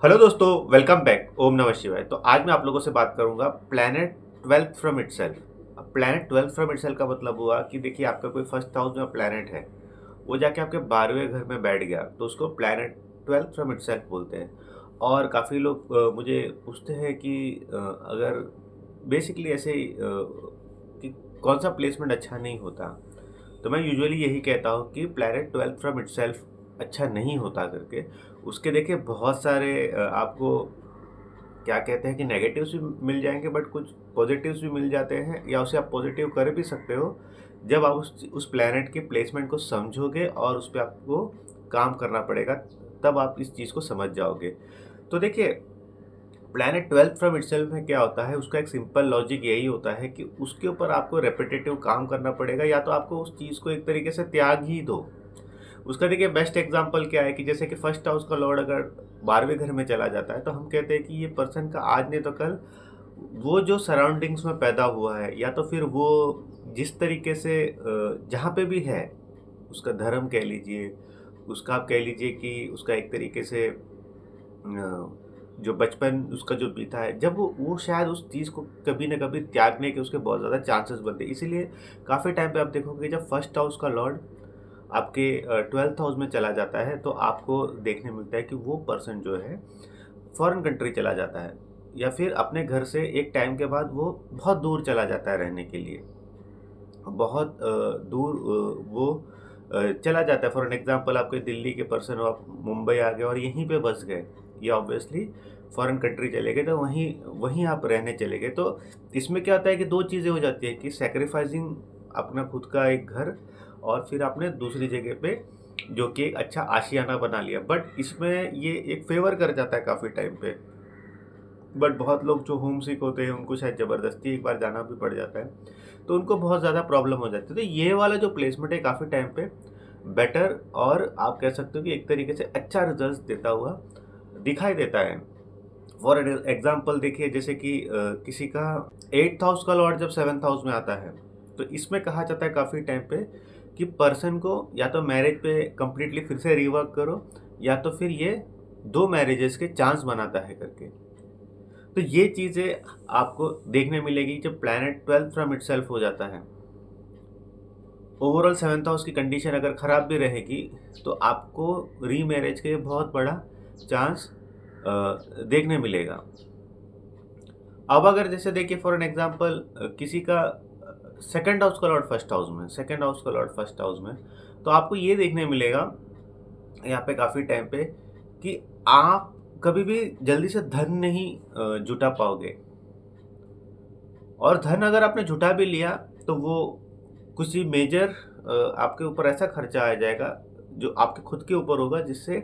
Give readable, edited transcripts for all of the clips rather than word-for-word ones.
Hello दोस्तों, welcome back. ओम नमः शिवाय। तो आज मैं आप लोगों से बात करूंगा प्लैनेट ट्वेल्थ फ्रॉम इटसेल्फ। अब प्लैनेट ट्वेल्थ फ्रॉम इटसेल्फ का मतलब हुआ कि देखिए, आपका कोई फर्स्ट हाउस में प्लैनेट है, वो जाके आपके 12वें घर में बैठ गया तो उसको प्लैनेट ट्वेल्थ फ्रॉम इटसेल्फ बोलते हैं। और काफ़ी लोग मुझे पूछते हैं कि अगर बेसिकली ऐसे कि कौन सा प्लेसमेंट अच्छा नहीं होता, तो मैं यूजुअली यही कहता हूँ कि प्लैनेट ट्वेल्थ फ्रॉम इटसेल्फ अच्छा नहीं होता करके। उसके देखिए बहुत सारे आपको क्या कहते हैं कि नेगेटिव्स भी मिल जाएंगे, बट कुछ पॉजिटिव्स भी मिल जाते हैं, या उसे आप पॉजिटिव कर भी सकते हो जब आप उस प्लैनेट के प्लेसमेंट को समझोगे और उस पर आपको काम करना पड़ेगा, तब आप इस चीज़ को समझ जाओगे। तो देखिए, प्लैनेट ट्वेल्थ फ्रॉम इटसेल्फ में क्या होता है, उसका एक सिंपल लॉजिक यही होता है कि उसके ऊपर आपको रेपिटेटिव काम करना पड़ेगा, या तो आपको उस चीज़ को एक तरीके से त्याग ही दो। उसका देखिए बेस्ट एग्जांपल क्या है कि जैसे कि फर्स्ट हाउस का लॉर्ड अगर 12वें घर में चला जाता है, तो हम कहते हैं कि ये पर्सन का आज नहीं तो कल वो जो सराउंडिंग्स में पैदा हुआ है, या तो फिर वो जिस तरीके से जहाँ पे भी है, उसका धर्म कह लीजिए, उसका आप कह लीजिए कि उसका एक तरीके से जो बचपन उसका जो बीता है, जब वो शायद उस चीज़ को कभी ना कभी त्यागने के उसके बहुत ज़्यादा चांसेस बनते हैं। इसीलिए काफ़ी टाइम पे आप देखोगे जब फर्स्ट हाउस का लॉर्ड आपके 12th हाउस में चला जाता है, तो आपको देखने मिलता है कि वो पर्सन जो है फॉरेन कंट्री चला जाता है, या फिर अपने घर से एक टाइम के बाद वो बहुत दूर चला जाता है रहने के लिए। बहुत दूर वो चला जाता है। फॉर एन एग्जांपल, आपके दिल्ली के पर्सन हो, आप मुंबई आ गए और यहीं पे बस गए, या ऑब्वियसली फॉरेन कंट्री चले गए, तो वहीं वहीं आप रहने चले गए। तो इसमें क्या होता है कि दो चीज़ें हो जाती है कि सेक्रीफाइसिंग अपना खुद का एक घर, और फिर आपने दूसरी जगह पे जो कि एक अच्छा आशियाना बना लिया। बट इसमें ये एक फेवर कर जाता है काफ़ी टाइम पे। बट बहुत लोग जो होम सिक होते हैं, उनको शायद ज़बरदस्ती एक बार जाना भी पड़ जाता है, तो उनको बहुत ज़्यादा प्रॉब्लम हो जाती है। तो ये वाला जो प्लेसमेंट है काफ़ी टाइम पे बेटर, और आप कह सकते हो कि एक तरीके से अच्छा रिजल्ट देता हुआ दिखाई देता है। फॉर एग्जाम्पल देखिए, जैसे कि किसी का 8th हाउस का लॉर्ड जब 7th हाउस में आता है, तो इसमें कहा जाता है काफ़ी टाइम पे कि पर्सन को या तो मैरिज पे कंप्लीटली फिर से रिवर्क करो, या तो फिर ये दो मैरिजेस के चांस बनाता है करके। तो ये चीज़ें आपको देखने मिलेगी जब प्लैनेट ट्वेल्थ फ्रॉम इटसेल्फ हो जाता है। ओवरऑल 7th हाउस की कंडीशन अगर ख़राब भी रहेगी, तो आपको रीमैरिज के बहुत बड़ा चांस देखने मिलेगा। अब अगर जैसे देखिए फॉर एन एग्जांपल, किसी का सेकंड हाउस का लॉर्ड फर्स्ट हाउस में, सेकंड हाउस का लॉर्ड फर्स्ट हाउस में, तो आपको ये देखने मिलेगा यहाँ पे काफ़ी टाइम पे कि आप कभी भी जल्दी से धन नहीं जुटा पाओगे। और धन अगर आपने जुटा भी लिया, तो वो किसी मेजर आपके ऊपर ऐसा खर्चा आ जाएगा जो आपके खुद के ऊपर होगा, जिससे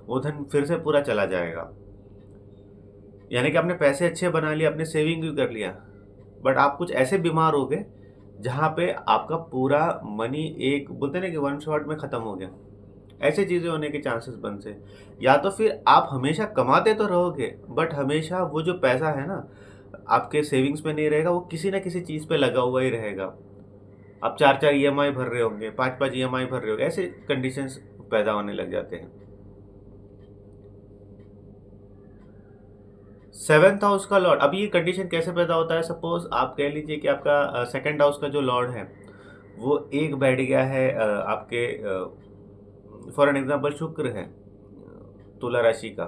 वो धन फिर से पूरा चला जाएगा। यानी कि आपने पैसे अच्छे बना लिए, आपने सेविंग भी कर लिया, बट आप कुछ ऐसे बीमार हो गए जहाँ पे आपका पूरा मनी एक बोलते हैं ना कि वन शॉट में ख़त्म हो गया। ऐसे चीज़ें होने के चांसेस बनते हैं। या तो फिर आप हमेशा कमाते तो रहोगे, बट हमेशा वो जो पैसा है ना, आपके सेविंग्स में नहीं रहेगा, वो किसी ना किसी चीज़ पे लगा हुआ ही रहेगा। आप 4-4 ईएमआई भर रहे होंगे, 5-5 ईएमआई भर रहे होंगे, ऐसे कंडीशंस पैदा होने लग जाते हैं। 7th हाउस का लॉर्ड, अब ये कंडीशन कैसे पैदा होता है? सपोज आप कह लीजिए कि आपका सेकंड हाउस का जो लॉर्ड है, वो एक बैठ गया है आपके फॉर एन एग्जांपल शुक्र है तुला राशि का,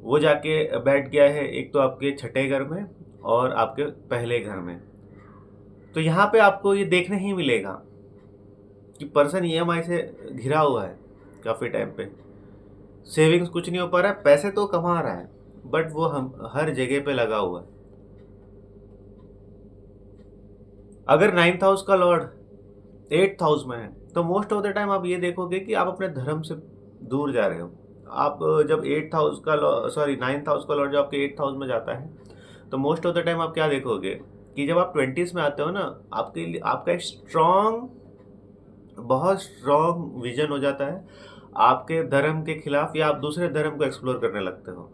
वो जाके बैठ गया है एक तो आपके छठे घर में और आपके पहले घर में। तो यहाँ पे आपको ये देखने ही मिलेगा कि पर्सन ईएमआई से घिरा हुआ है काफ़ी टाइम पे। सेविंग्स कुछ नहीं हो पा रहा है, पैसे तो कमा रहा है, बट वो हम हर जगह पे लगा हुआ है। अगर 9th हाउस का लॉर्ड 8th हाउस में है, तो मोस्ट ऑफ द टाइम आप ये देखोगे कि आप अपने धर्म से दूर जा रहे हो। आप जब 8th हाउस का सॉरी 9th हाउस का लॉर्ड जब आपके 8th हाउस में जाता है, तो मोस्ट ऑफ द टाइम आप क्या देखोगे कि जब आप 20s में आते हो ना, आपके लिए आपका एक बहुत स्ट्रॉन्ग विजन हो जाता है आपके धर्म के खिलाफ, या आप दूसरे धर्म को एक्सप्लोर करने लगते हो।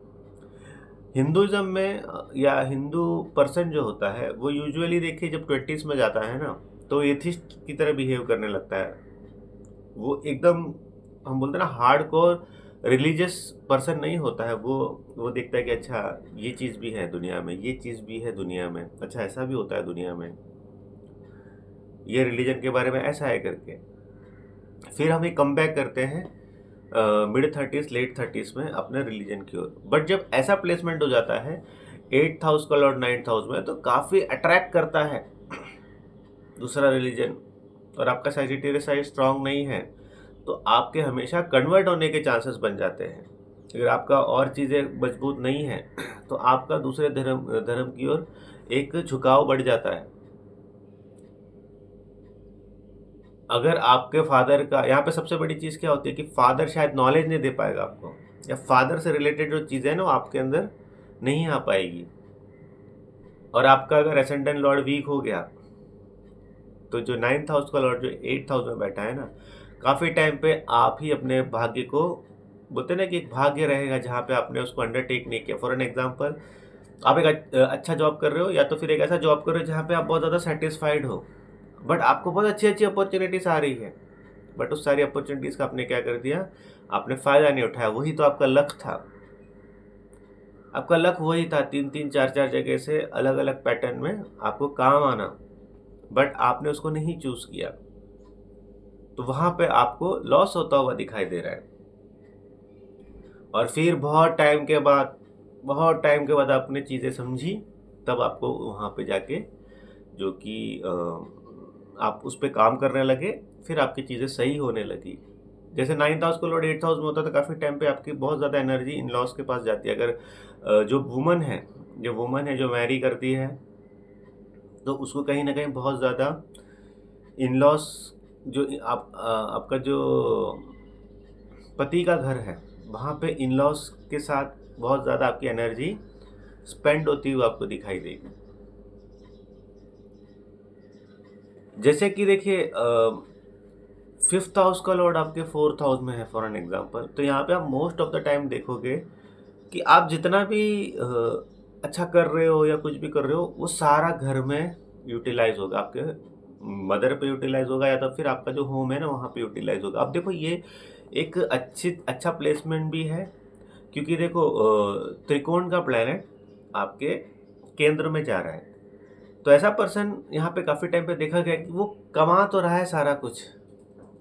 हिंदुज़्म में या हिंदू पर्सन जो होता है, वो यूजुअली देखिए जब 20s में जाता है ना, तो एथिस्ट की तरह बिहेव करने लगता है। वो एकदम हम बोलते हैं ना हार्डकोर रिलीजियस पर्सन नहीं होता है, वो देखता है कि अच्छा ये चीज़ भी है दुनिया में, ये चीज़ भी है दुनिया में, अच्छा ऐसा भी होता है दुनिया में, ये रिलीजन के बारे में ऐसा है करके। फिर हम एक कम बैक करते हैं मिड थर्टीज़ लेट थर्टीज़ में अपने रिलीजन की ओर। बट जब ऐसा प्लेसमेंट हो जाता है 8th हाउस का लॉर्ड 9th हाउस में, तो काफ़ी अट्रैक्ट करता है दूसरा रिलीजन, और आपका सैजिटेरियस साइड स्ट्रांग नहीं है तो आपके हमेशा कन्वर्ट होने के चांसेस बन जाते हैं। अगर आपका और चीज़ें मजबूत नहीं है तो आपका दूसरे धर्म धर्म की ओर एक झुकाव बढ़ जाता है। अगर आपके फादर का, यहाँ पे सबसे बड़ी चीज़ क्या होती है कि फादर शायद नॉलेज नहीं दे पाएगा आपको, या फादर से रिलेटेड जो चीज़ें हैं ना वो आपके अंदर नहीं आ पाएगी। और आपका अगर एसेंडेंट लॉर्ड वीक हो गया तो जो 9th हाउस का लॉर्ड जो 8th हाउस में बैठा है ना, काफ़ी टाइम पे आप ही अपने भाग्य को, बोलते हैं ना कि एक भाग्य रहेगा जहाँ पे आपने उसको अंडरटेक नहीं किया। फॉर एन एग्जाम्पल, आप एक अच्छा जॉब कर रहे हो, या तो फिर एक ऐसा जॉब कर रहे हो जहाँ पे आप बहुत ज़्यादा सेटिस्फाइड हो, बट आपको बहुत अच्छी अच्छी अपॉर्चुनिटीज़ आ रही है, बट उस सारी अपॉर्चुनिटीज़ का आपने क्या कर दिया, आपने फ़ायदा नहीं उठाया। वही तो आपका लक था, आपका लक वही था, 3 3 4 4 जगह से अलग अलग पैटर्न में आपको काम आना, बट आपने उसको नहीं चूज़ किया, तो वहाँ पे आपको लॉस होता हुआ दिखाई दे रहा है। और फिर बहुत टाइम के बाद आपने चीज़ें समझी, तब आपको वहाँ पे जाके जो कि आप उस पे काम करने लगे, फिर आपकी चीज़ें सही होने लगी। जैसे 9th हाउस को लॉर्ड 8th हाउस में होता है तो काफ़ी टाइम पे आपकी बहुत ज़्यादा एनर्जी इन लॉस के पास जाती है। अगर जो वुमन है जो मैरी करती है, तो उसको कहीं ना कहीं बहुत ज़्यादा इन लॉस, जो आपका जो पति का घर है वहाँ पे इन लॉस के साथ बहुत ज़्यादा आपकी एनर्जी स्पेंड होती हुई आपको दिखाई देगी। जैसे कि देखिए 5th हाउस का लॉर्ड आपके 4th हाउस में है फॉर एन एग्जांपल, तो यहाँ पे आप मोस्ट ऑफ द टाइम देखोगे कि आप जितना भी अच्छा कर रहे हो या कुछ भी कर रहे हो, वो सारा घर में यूटिलाइज होगा, आपके मदर पे यूटिलाइज होगा, या तो फिर आपका जो होम है ना वहाँ पे यूटिलाइज होगा। अब देखो ये एक अच्छा प्लेसमेंट भी है, क्योंकि देखो त्रिकोण का प्लैनेट आपके केंद्र में जा रहा है, तो ऐसा पर्सन यहाँ पे काफ़ी टाइम पे देखा गया कि वो कमा तो रहा है सारा कुछ,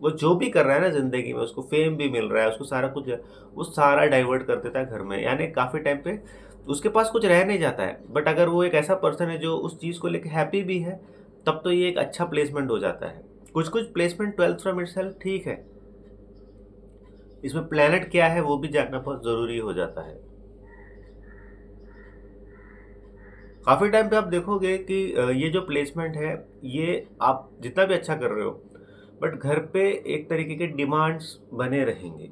वो जो भी कर रहा है ना ज़िंदगी में, उसको फेम भी मिल रहा है, उसको सारा कुछ, वो सारा डाइवर्ट कर देता है घर में, यानी काफ़ी टाइम पे उसके पास कुछ रह नहीं जाता है। बट अगर वो एक ऐसा पर्सन है जो उस चीज़ को लेकर हैप्पी भी है, तब तो ये एक अच्छा प्लेसमेंट हो जाता है। कुछ कुछ प्लेसमेंट 12th फ्रॉम इटसेल्फ ठीक है, इसमें प्लैनेट क्या है वो भी जानना बहुत ज़रूरी हो जाता है। काफ़ी टाइम पे आप देखोगे कि ये जो प्लेसमेंट है, ये आप जितना भी अच्छा कर रहे हो, बट घर पे एक तरीके के डिमांड्स बने रहेंगे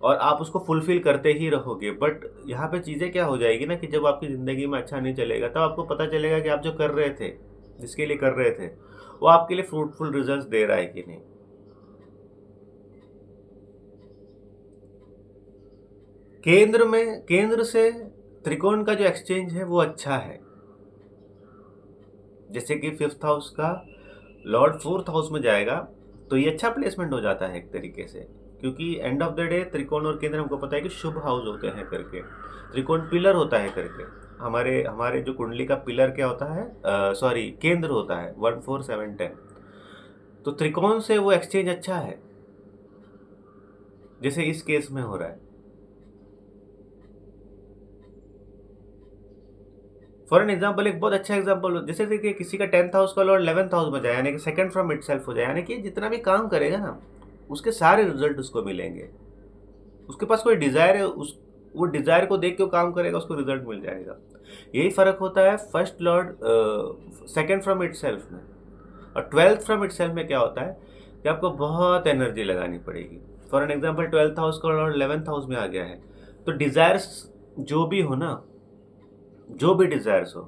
और आप उसको फुलफ़िल करते ही रहोगे। बट यहाँ पे चीज़ें क्या हो जाएगी ना कि जब आपकी ज़िंदगी में अच्छा नहीं चलेगा, तब आपको पता चलेगा कि आप जो कर रहे थे, जिसके लिए कर रहे थे, वो आपके लिए फ्रूटफुल रिजल्ट्स दे रहा है कि नहीं। केंद्र से त्रिकोण का जो एक्सचेंज है वो अच्छा है। जैसे कि 5th हाउस का लॉर्ड 4th हाउस में जाएगा, तो ये अच्छा प्लेसमेंट हो जाता है एक तरीके से, क्योंकि एंड ऑफ द डे त्रिकोण और केंद्र हमको पता है कि शुभ हाउस होते हैं करके, त्रिकोण पिलर होता है करके। हमारे हमारे जो कुंडली का पिलर क्या होता है, सॉरी केंद्र होता है 1 4 7 10, तो त्रिकोण से वो एक्सचेंज अच्छा है, जैसे इस केस में हो रहा है। फॉर एन एग्जाम्पल, एक बहुत अच्छा एग्जाम्पल, जैसे देखिए किसी का 10th हाउस का लॉर्ड 11th हाउस में जाए, यानी कि सेकंड फ्रॉम इटसेल्फ हो जाए, यानी कि जितना भी काम करेगा ना उसके सारे रिजल्ट उसको मिलेंगे। उसके पास कोई डिज़ायर है, उस वो डिज़ायर को देख के वो काम करेगा, उसको रिजल्ट मिल जाएगा। यही फ़र्क होता है first Lord second from itself में और 12th फ्रॉम इटसेल्फ में। क्या होता है कि आपको बहुत एनर्जी लगानी पड़ेगी। For an example 12th house का लॉर्ड 11th हाउस में आ गया है, तो डिज़ायर्स जो भी हो ना, जो भी डिज़ायर्स हो,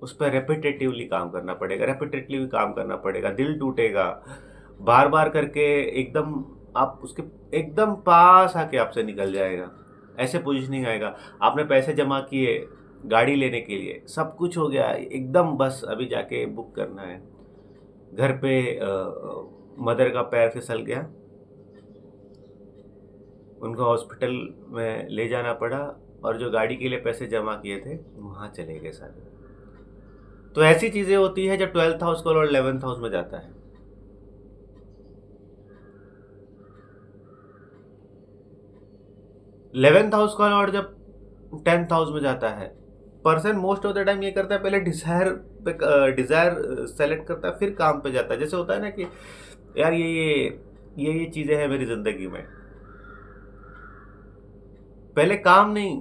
उस पर रेपिटेटिवली काम करना पड़ेगा, रेपिटेटिवली काम करना पड़ेगा, दिल टूटेगा बार बार करके, एकदम आप उसके एकदम पास आके आपसे निकल जाएगा, ऐसे पोजीशनिंग आएगा। आपने पैसे जमा किए गाड़ी लेने के लिए, सब कुछ हो गया एकदम, बस अभी जाके बुक करना है। घर पे मदर का पैर फिसल गया, उनको हॉस्पिटल में ले जाना पड़ा और जो गाड़ी के लिए पैसे जमा किए थे वहाँ चले गए सारे। तो ऐसी चीज़ें होती है जब 12th हाउस का लॉर्ड 11th हाउस में जाता है। 11th हाउस का लॉर्ड जब 10th हाउस में जाता है, person most of the time ये करता है, पहले डिज़ायर सेलेक्ट करता है, फिर काम पे जाता है। जैसे होता है ना कि यार ये चीज़ें हैं मेरी ज़िंदगी में, पहले काम नहीं,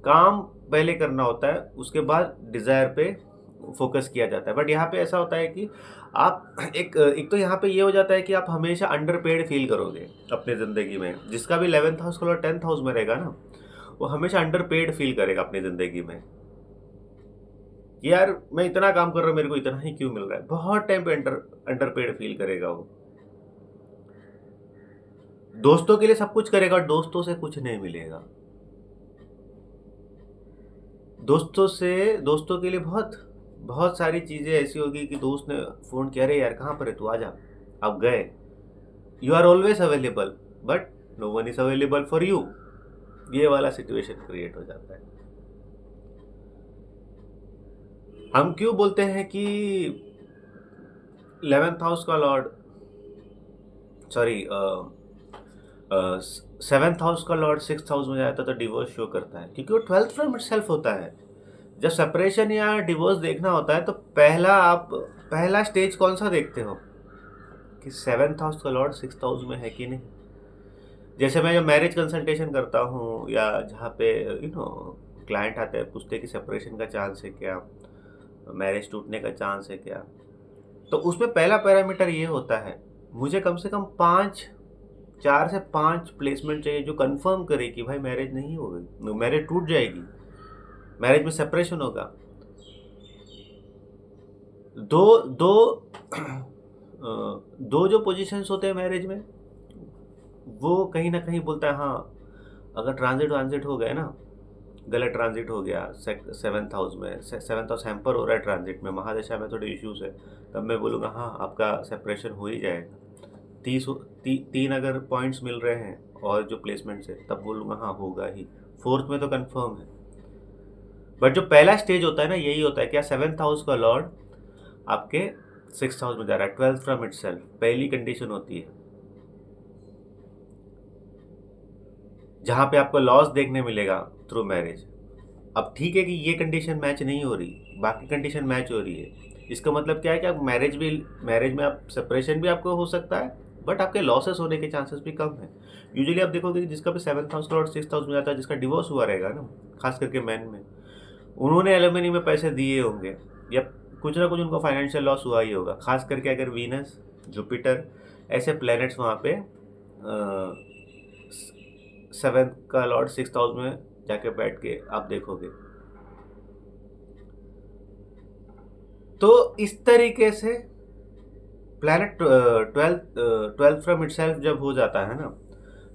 काम पहले करना होता है, उसके बाद डिज़ायर पे फोकस किया जाता है। बट यहाँ पे ऐसा होता है कि आप एक तो यहाँ पे ये हो जाता है कि आप हमेशा अंडरपेड फील करोगे अपनी ज़िंदगी में। जिसका भी 11th हाउस और 10th हाउस में रहेगा ना, वो हमेशा अंडरपेड फील करेगा अपनी ज़िंदगी में कि यार मैं इतना काम कर रहा हूँ, मेरे को इतना ही क्यों मिल रहा है। बहुत टाइम पे अंडरपेड फील करेगा वो। दोस्तों के लिए सब कुछ करेगा, दोस्तों से कुछ नहीं मिलेगा। दोस्तों के लिए बहुत सारी चीज़ें ऐसी होगी कि दोस्त ने फ़ोन किया, अरे यार कहाँ पर है तू, आ जा। आप गए, you are always available but no one is available for you. ये वाला सिचुएशन क्रिएट हो जाता है। हम क्यों बोलते हैं कि 11th हाउस का लॉर्ड, सॉरी 7th हाउस का लॉर्ड 6th हाउस में जाता है तो डिवोर्स शो करता है, क्योंकि वो 12th फ्रॉम इटसेल्फ होता है। जब सेपरेशन या डिवोर्स देखना होता है तो पहला स्टेज कौन सा देखते हो कि 7th हाउस का लॉर्ड 6th हाउस में है कि नहीं। जैसे मैं जब मैरिज कंसल्टेशन करता हूँ या जहाँ पे क्लाइंट आते हैं, पूछते हैं कि सेपरेशन का चांस है क्या, मैरिज टूटने का चांस है क्या, तो उसमें पहला पैरामीटर ये होता है, मुझे कम से कम 4 से 5 प्लेसमेंट चाहिए जो कंफर्म करे कि भाई मैरिज नहीं होगी, मैरिज टूट जाएगी, मैरिज में सेपरेशन होगा। दो जो पोजीशंस होते हैं मैरिज में, वो कहीं ना कहीं बोलता है हाँ, अगर ट्रांजिट हो गए ना, गलत ट्रांजिट हो गया 7th हाउस में, 7th हाउस हैम्पर हो रहा है ट्रांजिट में, महादशा में थोड़े इश्यूज है, तब मैं बोलूँगा हाँ आपका सेपरेशन हो ही जाएगा। 3 अगर पॉइंट्स मिल रहे हैं और जो प्लेसमेंट है, तब बोलूँगा हाँ होगा ही। 4th में तो कंफर्म है। बट जो पहला स्टेज होता है ना, यही होता है क्या 7th हाउस का लॉर्ड आपके 6th हाउस में जा रहा है, 12th फ्रॉम इटसेल्फ। पहली कंडीशन होती है जहाँ पे आपको लॉस देखने मिलेगा थ्रू मैरिज। अब ठीक है कि ये कंडीशन मैच नहीं हो रही, बाकी कंडीशन मैच हो रही है। इसका मतलब क्या है कि आप मैरिज में आप सेपरेशन भी आपको हो सकता है, बट आपके लॉसेस होने के चांसेस भी कम है। यूजुअली आप देखोगे कि जिसका भी 7th हाउस और 6th हाउस में जाता है, जिसका डिवोर्स हुआ रहेगा ना, खास करके मैन में, उन्होंने एलिमनी में पैसे दिए होंगे या कुछ ना कुछ उनको फाइनेंशियल लॉस हुआ ही होगा। खास करके अगर वीनस, जुपिटर ऐसे प्लैनेट्स वहाँ पे 7th का लॉर्ड 6th हाउस में जाके बैठ के आप देखोगे। तो इस तरीके से प्लैनेट 12th फ्रॉम इटसेल्फ जब हो जाता है ना,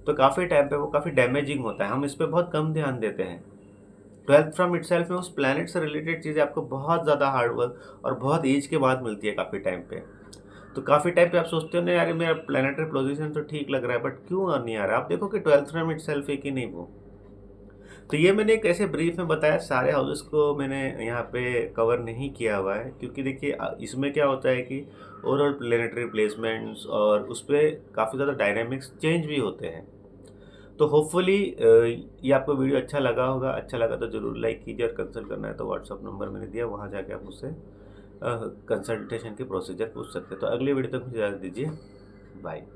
तो काफ़ी टाइम पे वो काफ़ी डैमेजिंग होता है। हम इस पर बहुत कम ध्यान देते हैं। 12th फ्रॉम इटसेल्फ में उस प्लैनेट से रिलेटेड चीज़ें आपको बहुत ज़्यादा हार्डवर्क और बहुत एज के बाद मिलती है काफ़ी टाइम पे। तो काफ़ी टाइम पे आप सोचते हो ना यार मेरा प्लैनेटरी पोजीशन तो ठीक लग रहा है, बट क्यों नहीं आ रहा। आप देखो कि 12th फ्रॉम इटसेल्फ है कि नहीं वो। तो ये मैंने एक ऐसे ब्रीफ में बताया, सारे हाउसेस को मैंने यहाँ पे कवर नहीं किया हुआ है, क्योंकि देखिए इसमें क्या होता है कि ओवरऑल प्लेनेटरी प्लेसमेंट्स और उस पर काफ़ी ज़्यादा डायनामिक्स चेंज भी होते हैं। तो होपफुली ये आपको वीडियो अच्छा लगा होगा। अच्छा लगा तो ज़रूर लाइक कीजिए, और कंसल्ट करना है तो व्हाट्सअप नंबर मैंने दिया, वहाँ जाके आप मुझसे कंसल्टेशन के प्रोसीजर पूछ सकते हैं। तो अगले वीडियो तक मुझे इजाज़त दीजिए, बाय।